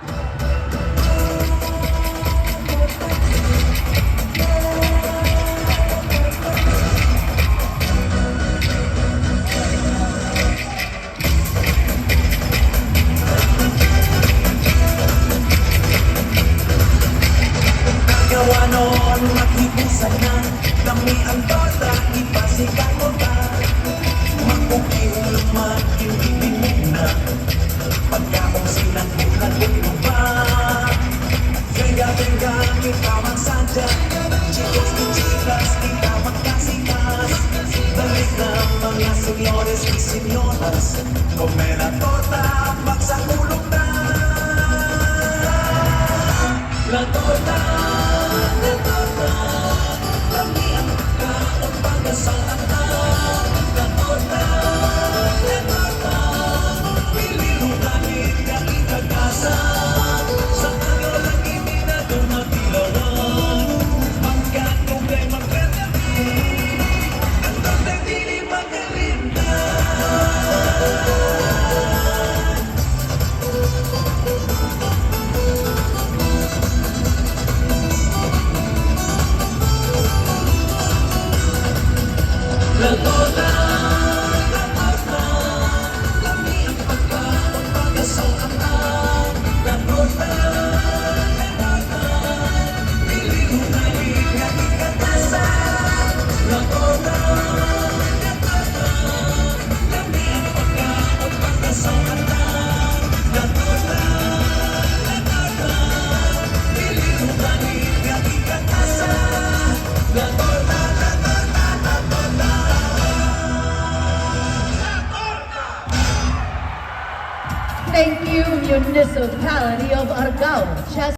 Gawa noon, maghibusan na kami ang torta, ipasikat mo ba? Makukiw man, hindi mo na pagkakong silang bulan mo ba? Venga, kita magsadya, chicos y chicas, kita magkasikas. Balik na mga senyores y senyoras, come la torta, magsahulog na. La torta, kami ang pagkaon pagkasaan na. La torta, pililuganin ka ikagasa. Sa kanyo lang iminado matilawan, magkatugay magkatabi, ang torta dili magalinda. La torta, kami ang pagkaon pagkasaan na. La torta, pililuganin ka ikagasa. La torta, kami ang pagkaon pagkasaan na. La torta, pililuganin ka ikagasa. La torta, Thank you, Municipality of Argao.